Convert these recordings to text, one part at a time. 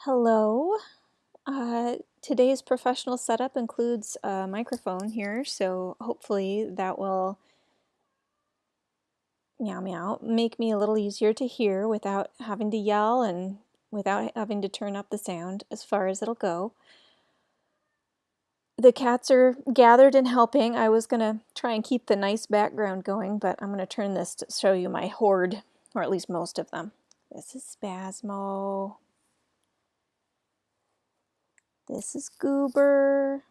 Hello. Today's professional setup includes a microphone here, so hopefully that will meow meow make me a little easier to hear without having to yell and without having to turn up the sound as far as it'll go. The cats are gathered and helping. I was going to try and keep the nice background going, but I'm going to turn this to show you my hoard, or at least most of them. This is Spasmo. This is Goober.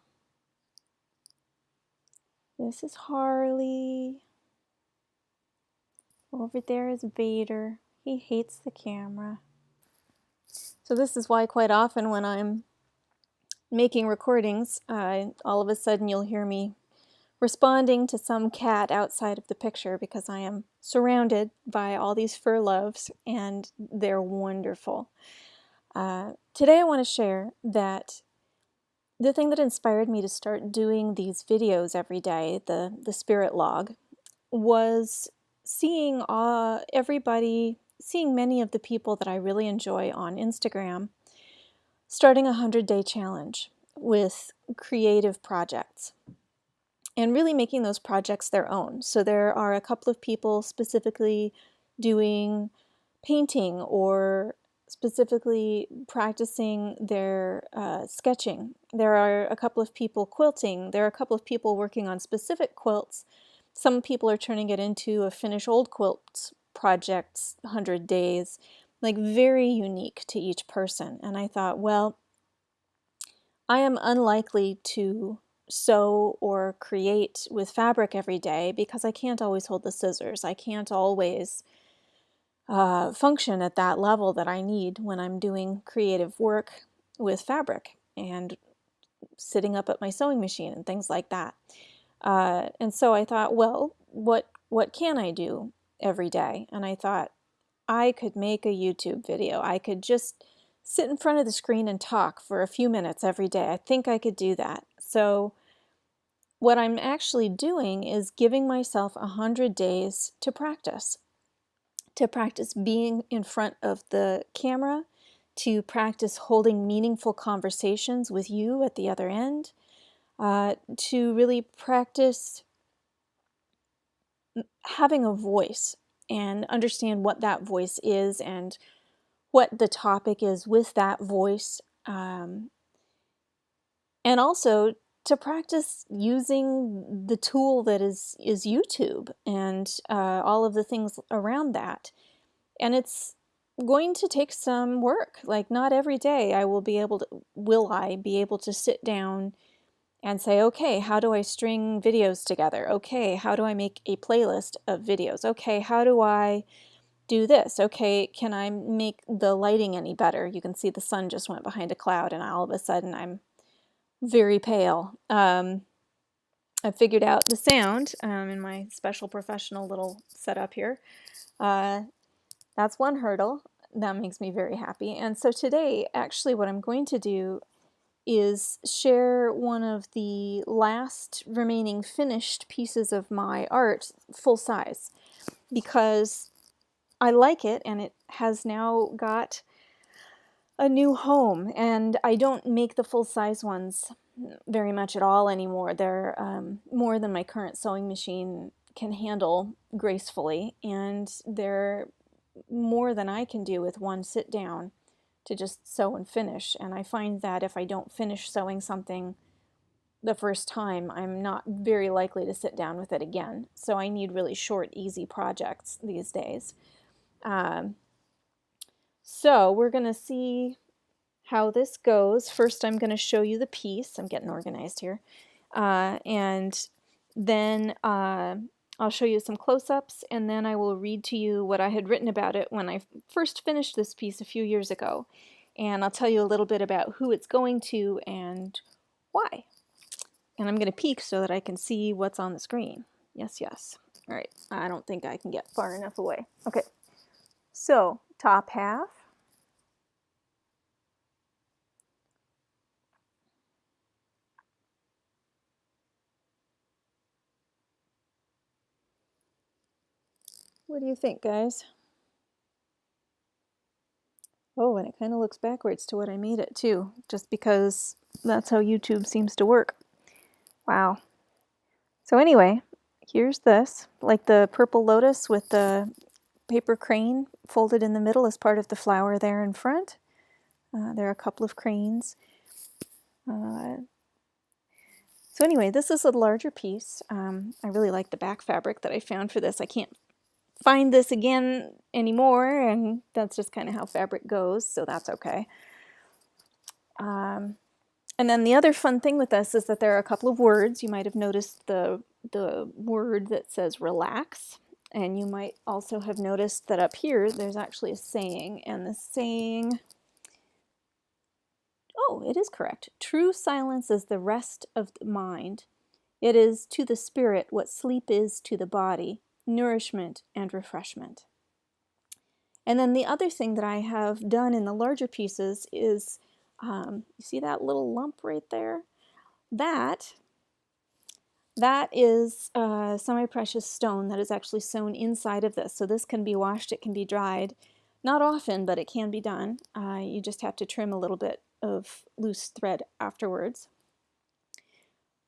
This is Harley. Over there is Vader. He hates the camera. So this is why quite often when I'm making recordings, all of a sudden you'll hear me responding to some cat outside of the picture because I am surrounded by all these fur loves and they're wonderful. Today I want to share that the thing that inspired me to start doing these videos every day, the spirit log, was seeing seeing many of the people that I really enjoy on Instagram starting a 100-day challenge with creative projects and really making those projects their own. So there are a couple of people specifically doing painting or specifically practicing their sketching. There are a couple of people quilting. There are a couple of people working on specific quilts. Some people are turning it into a finish old quilts projects, 100 days, like very unique to each person. And I thought, well, I am unlikely to sew or create with fabric every day because I can't always hold the scissors. I can't always function at that level that I need when I'm doing creative work with fabric and sitting up at my sewing machine and things like that. And so I thought, well, what can I do every day? And I thought I could make a YouTube video. I could just sit in front of the screen and talk for a few minutes every day. I think I could do that. So what I'm actually doing is giving myself 100 days to practice being in front of the camera, to practice holding meaningful conversations with you at the other end, to really practice having a voice and understand what that voice is and what the topic is with that voice, and also to practice using the tool that is YouTube and all of the things around that. And it's going to take some work. Like, not every day will I be able to sit down and say, okay, how do I string videos together? Okay, how do I make a playlist of videos? Okay, how do I do this? Okay, can I make the lighting any better? You can see the sun just went behind a cloud and all of a sudden I'm very pale. I figured out the sound in my special professional little setup here. That's one hurdle. That makes me very happy. And so today, actually, what I'm going to do is share one of the last remaining finished pieces of my art full size because I like it and it has now got a new home, and I don't make the full size ones very much at all anymore. They're more than my current sewing machine can handle gracefully, and they're more than I can do with one sit down to just sew and finish. And I find that if I don't finish sewing something the first time, I'm not very likely to sit down with it again. So I need really short, easy projects these days. So we're going to see how this goes. First, I'm going to show you the piece. I'm getting organized here. And then I'll show you some close-ups, and then I will read to you what I had written about it when I first finished this piece a few years ago. And I'll tell you a little bit about who it's going to and why. And I'm going to peek so that I can see what's on the screen. Yes, yes. All right. I don't think I can get far enough away. Okay. So, top half. What do you think, guys? Oh, and it kind of looks backwards to what I made it too, just because that's how YouTube seems to work. Wow. So anyway, here's this, like the purple lotus with the paper crane folded in the middle as part of the flower there in front. There are a couple of cranes. So anyway, this is a larger piece. I really like the back fabric that I found for this. I can't find this again anymore, and that's just kind of how fabric goes, so that's okay. And then the other fun thing with this is that there are a couple of words. You might have noticed the word that says relax, and you might also have noticed that up here there's actually a saying, and the saying, oh, it is correct. True silence is the rest of the mind. It is to the spirit what sleep is to the body, nourishment and refreshment. And then the other thing that I have done in the larger pieces is, you see that little lump right there? That is semi-precious stone that is actually sewn inside of this. So this can be washed, it can be dried. Not often, but it can be done. You just have to trim a little bit of loose thread afterwards.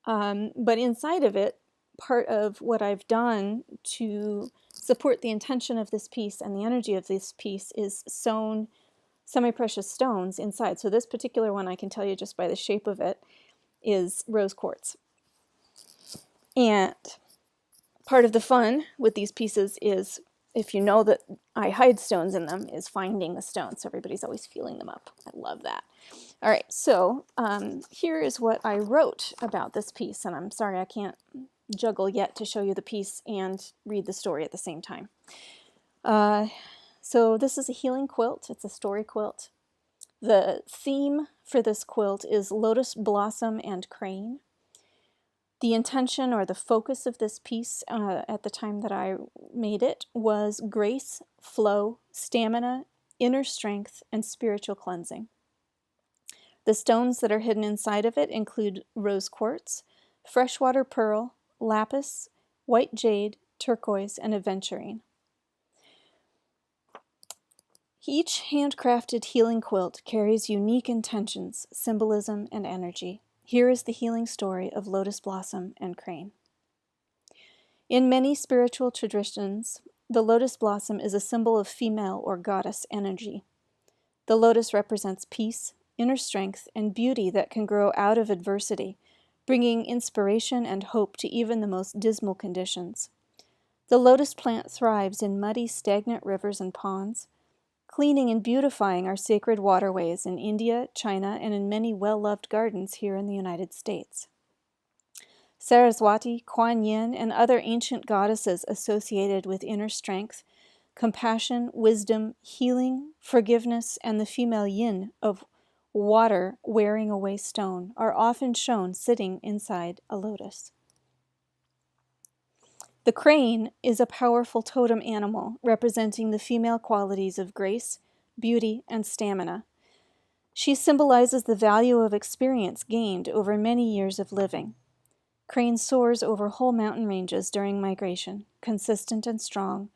But inside of it, part of what I've done to support the intention of this piece and the energy of this piece is sewn semi-precious stones inside. So this particular one, I can tell you just by the shape of it, is rose quartz. And part of the fun with these pieces is, if you know that I hide stones in them, is finding the stones. So everybody's always feeling them up. I love that. All right, so here is what I wrote about this piece, and I'm sorry I can't juggle yet to show you the piece and read the story at the same time. So this is a healing quilt. It's a story quilt. The theme for this quilt is Lotus, Blossom, and Crane. The intention or the focus of this piece at the time that I made it was grace, flow, stamina, inner strength, and spiritual cleansing. The stones that are hidden inside of it include rose quartz, freshwater pearl, lapis, white jade, turquoise, and aventurine. Each handcrafted healing quilt carries unique intentions, symbolism, and energy. Here is the healing story of Lotus Blossom and Crane. In many spiritual traditions, the lotus blossom is a symbol of female or goddess energy. The lotus represents peace, inner strength, and beauty that can grow out of adversity, bringing inspiration and hope to even the most dismal conditions. The lotus plant thrives in muddy, stagnant rivers and ponds, cleaning and beautifying our sacred waterways in India, China, and in many well-loved gardens here in the United States. Saraswati, Kuan Yin, and other ancient goddesses associated with inner strength, compassion, wisdom, healing, forgiveness, and the female yin of water wearing away stone are often shown sitting inside a lotus. The crane is a powerful totem animal representing the female qualities of grace, beauty, and stamina. She symbolizes the value of experience gained over many years of living. Crane soars over whole mountain ranges during migration, consistent and strong,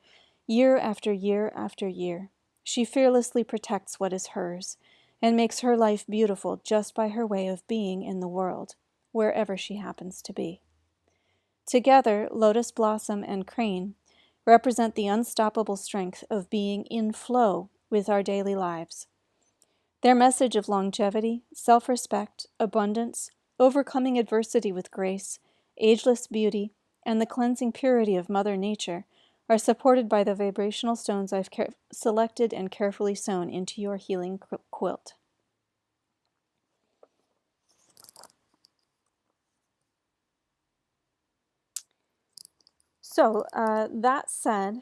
year after year after year. She fearlessly protects what is hers and makes her life beautiful just by her way of being in the world, wherever she happens to be. Together, Lotus Blossom and Crane represent the unstoppable strength of being in flow with our daily lives. Their message of longevity, self-respect, abundance, overcoming adversity with grace, ageless beauty, and the cleansing purity of Mother Nature are supported by the vibrational stones I've selected and carefully sewn into your healing quilt. So, that said,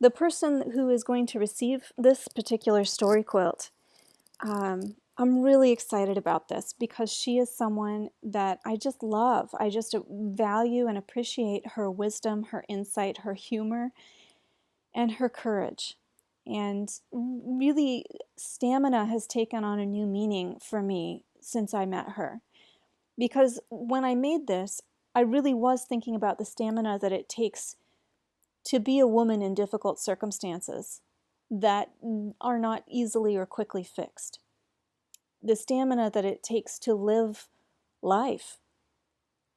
the person who is going to receive this particular story quilt, I'm really excited about this because she is someone that I just love. I just value and appreciate her wisdom, her insight, her humor, and her courage. And really, stamina has taken on a new meaning for me since I met her. Because when I made this, I really was thinking about the stamina that it takes to be a woman in difficult circumstances. that are not easily or quickly fixed. The stamina that it takes to live life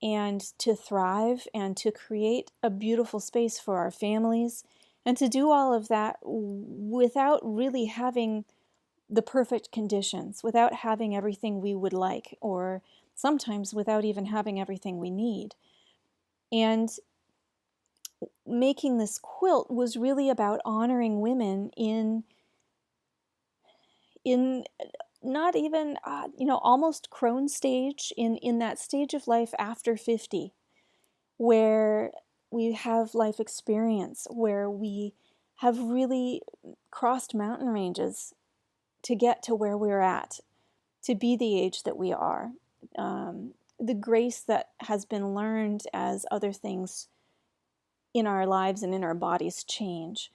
and to thrive and to create a beautiful space for our families, and to do all of that without really having the perfect conditions, without having everything we would like, or sometimes without even having everything we need. And making this quilt was really about honoring women in not even almost crone stage, in that stage of life after 50, where we have life experience, where we have really crossed mountain ranges to get to where we're at, to be the age that we are. The grace that has been learned as other things in our lives and in our bodies change.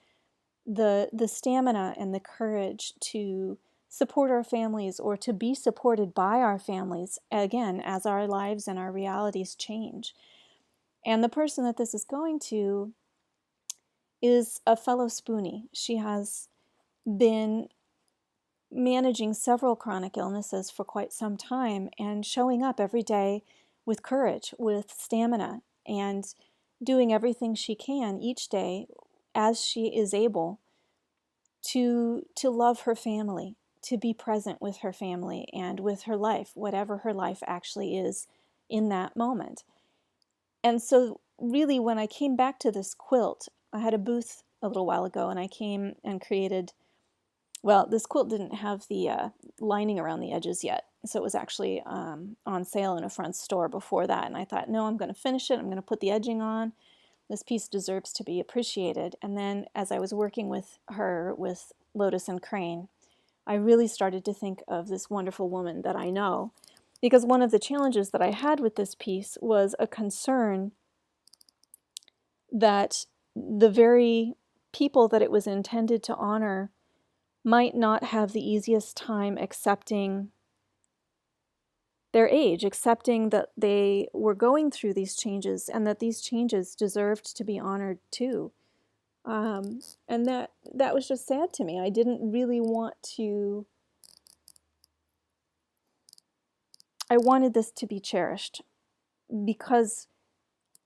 The stamina and the courage to support our families, or to be supported by our families, again, as our lives and our realities change. And the person that this is going to is a fellow Spoonie. She has been managing several chronic illnesses for quite some time, and showing up every day with courage, with stamina, and doing everything she can each day as she is able to love her family, to be present with her family and with her life, whatever her life actually is in that moment. And so really, when I came back to this quilt, I had a booth a little while ago, and I came and created, well, this quilt didn't have the lining around the edges yet, so it was actually on sale in a front store before that, and I thought, no, I'm going to finish it, I'm going to put the edging on. This piece deserves to be appreciated. And then as I was working with her, with Lotus and Crane, I really started to think of this wonderful woman that I know, because one of the challenges that I had with this piece was a concern that the very people that it was intended to honor might not have the easiest time accepting their age, accepting that they were going through these changes, and that these changes deserved to be honored too. And that was just sad to me. I didn't really want to, I wanted this to be cherished, because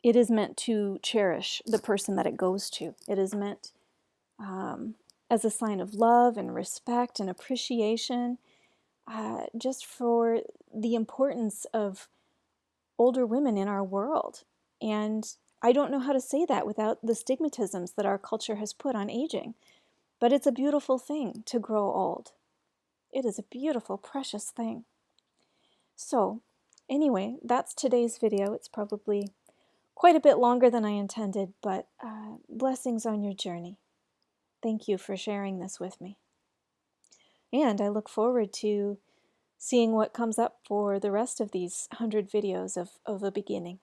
it is meant to cherish the person that it goes to. It is meant as a sign of love and respect and appreciation, just for the importance of older women in our world. And I don't know how to say that without the stigmatisms that our culture has put on aging. But it's a beautiful thing to grow old. It is a beautiful, precious thing. So, anyway, that's today's video. It's probably quite a bit longer than I intended, but blessings on your journey. Thank you for sharing this with me. And I look forward to seeing what comes up for the rest of these 100 videos of a beginning.